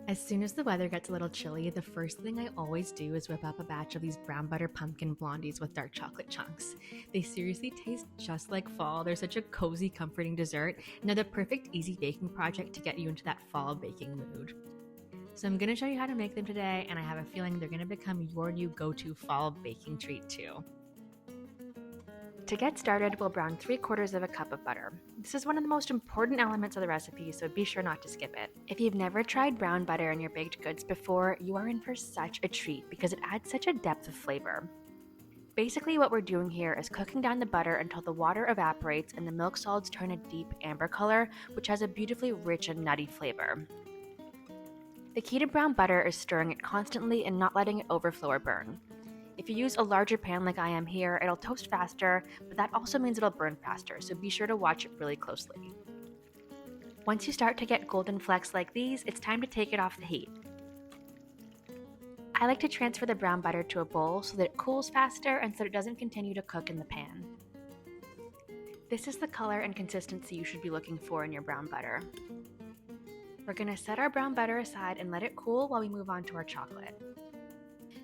As soon as the weather gets a little chilly, the first thing I always do is whip up a batch of these brown butter pumpkin blondies with dark chocolate chunks. They seriously taste just like fall. They're such a cozy, comforting dessert, and they're the perfect easy baking project to get you into that fall baking mood. So I'm going to show you how to make them today, and I have a feeling they're going to become your new go-to fall baking treat too. To get started, we'll brown 3/4 of a cup of butter. This is one of the most important elements of the recipe, so be sure not to skip it. If you've never tried brown butter in your baked goods before, you are in for such a treat because it adds such a depth of flavor. Basically, what we're doing here is cooking down the butter until the water evaporates and the milk solids turn a deep amber color, which has a beautifully rich and nutty flavor. The key to brown butter is stirring it constantly and not letting it overflow or burn. If you use a larger pan like I am here, it'll toast faster, but that also means it'll burn faster, so be sure to watch it really closely. Once you start to get golden flecks like these, it's time to take it off the heat. I like to transfer the brown butter to a bowl so that it cools faster and so that it doesn't continue to cook in the pan. This is the color and consistency you should be looking for in your brown butter. We're going to set our brown butter aside and let it cool while we move on to our chocolate.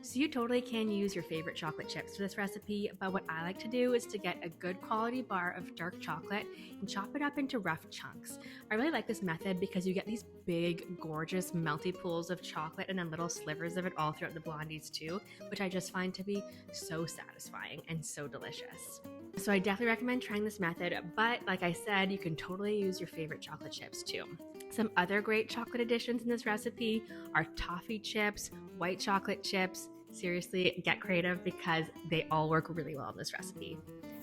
So you totally can use your favorite chocolate chips for this recipe, but what I like to do is to get a good quality bar of dark chocolate and chop it up into rough chunks. I really like this method because you get these big, gorgeous, melty pools of chocolate and then little slivers of it all throughout the blondies too, which I just find to be so satisfying and so delicious. So I definitely recommend trying this method, but like I said, you can totally use your favorite chocolate chips too. Some other great chocolate additions in this recipe are toffee chips, white chocolate chips. Seriously, get creative because they all work really well in this recipe.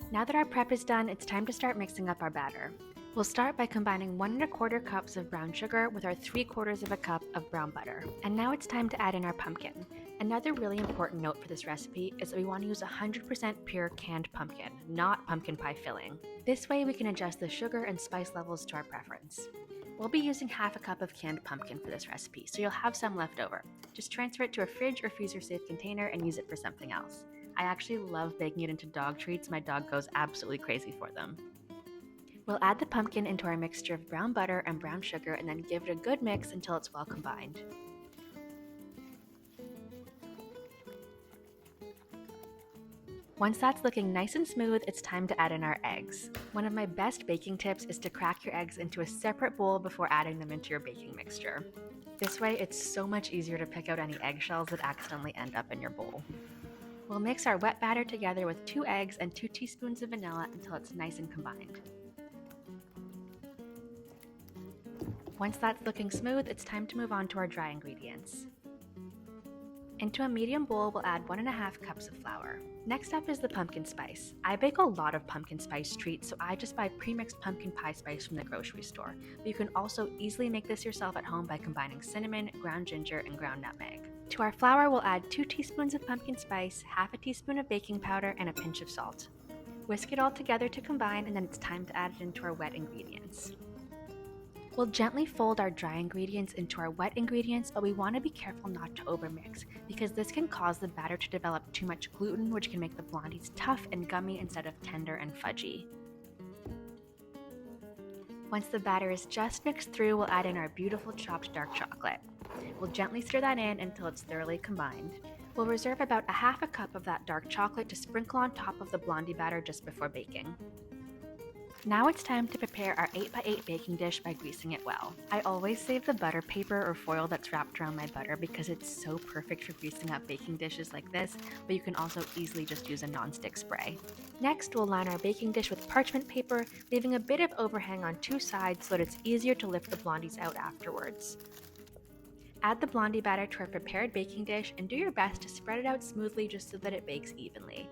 Now that our prep is done, it's time to start mixing up our batter. We'll start by combining 1 1/4 cups of brown sugar with our 3/4 of a cup of brown butter. And now it's time to add in our pumpkin. Another really important note for this recipe is that we want to use 100% pure canned pumpkin, not pumpkin pie filling. This way we can adjust the sugar and spice levels to our preference. We'll be using 1/2 cup of canned pumpkin for this recipe, so you'll have some left over. Just transfer it to a fridge or freezer safe container and use it for something else. I actually love baking it into dog treats. My dog goes absolutely crazy for them. We'll add the pumpkin into our mixture of brown butter and brown sugar and then give it a good mix until it's well combined. Once that's looking nice and smooth, it's time to add in our eggs. One of my best baking tips is to crack your eggs into a separate bowl before adding them into your baking mixture. This way, it's so much easier to pick out any eggshells that accidentally end up in your bowl. We'll mix our wet batter together with 2 eggs and 2 teaspoons of vanilla until it's nice and combined. Once that's looking smooth, it's time to move on to our dry ingredients. Into a medium bowl, we'll add 1 1/2 cups of flour. Next up is the pumpkin spice. I bake a lot of pumpkin spice treats, so I just buy pre-mixed pumpkin pie spice from the grocery store. But you can also easily make this yourself at home by combining cinnamon, ground ginger, and ground nutmeg. To our flour, we'll add 2 teaspoons of pumpkin spice, 1/2 teaspoon of baking powder, and a pinch of salt. Whisk it all together to combine, and then it's time to add it into our wet ingredients. We'll gently fold our dry ingredients into our wet ingredients, but we want to be careful not to overmix because this can cause the batter to develop too much gluten, which can make the blondies tough and gummy instead of tender and fudgy. Once the batter is just mixed through, we'll add in our beautiful chopped dark chocolate. We'll gently stir that in until it's thoroughly combined. We'll reserve about 1/2 cup of that dark chocolate to sprinkle on top of the blondie batter just before baking. Now it's time to prepare our 8x8 baking dish by greasing it well. I always save the butter paper or foil that's wrapped around my butter because it's so perfect for greasing up baking dishes like this, but you can also easily just use a non-stick spray. Next, we'll line our baking dish with parchment paper, leaving a bit of overhang on 2 sides so that it's easier to lift the blondies out afterwards. Add the blondie batter to our prepared baking dish and do your best to spread it out smoothly just so that it bakes evenly.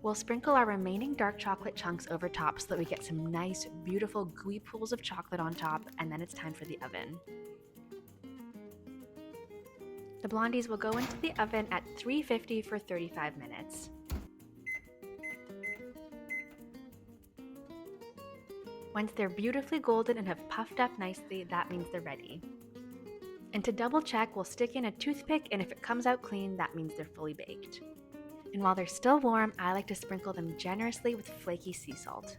We'll sprinkle our remaining dark chocolate chunks over top so that we get some nice, beautiful, gooey pools of chocolate on top, and then it's time for the oven. The blondies will go into the oven at 350 for 35 minutes. Once they're beautifully golden and have puffed up nicely, that means they're ready. And to double check, we'll stick in a toothpick, and if it comes out clean, that means they're fully baked. And while they're still warm, I like to sprinkle them generously with flaky sea salt.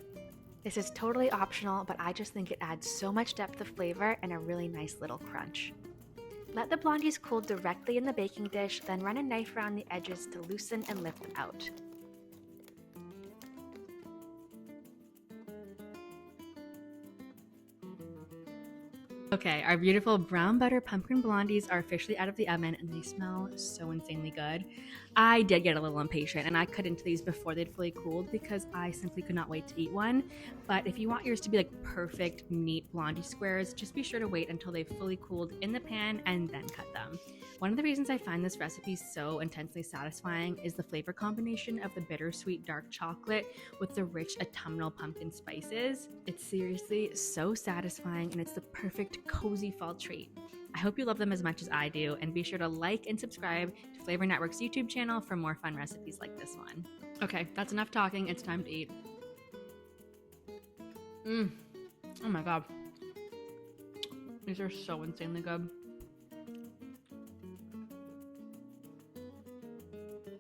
This is totally optional, but I just think it adds so much depth of flavor and a really nice little crunch. Let the blondies cool directly in the baking dish, then run a knife around the edges to loosen and lift them out. Okay, our beautiful brown butter pumpkin blondies are officially out of the oven and they smell so insanely good. I did get a little impatient and I cut into these before they'd fully cooled because I simply could not wait to eat one. But if you want yours to be like perfect, neat blondie squares, just be sure to wait until they've fully cooled in the pan and then cut them. One of the reasons I find this recipe so intensely satisfying is the flavor combination of the bittersweet dark chocolate with the rich autumnal pumpkin spices. It's seriously so satisfying and it's the perfect cozy fall treat. I hope you love them as much as I do, and be sure to like and subscribe to Flavour Network's YouTube channel for more fun recipes like this one. Okay, that's enough talking, it's time to eat. Oh my god. These are so insanely good.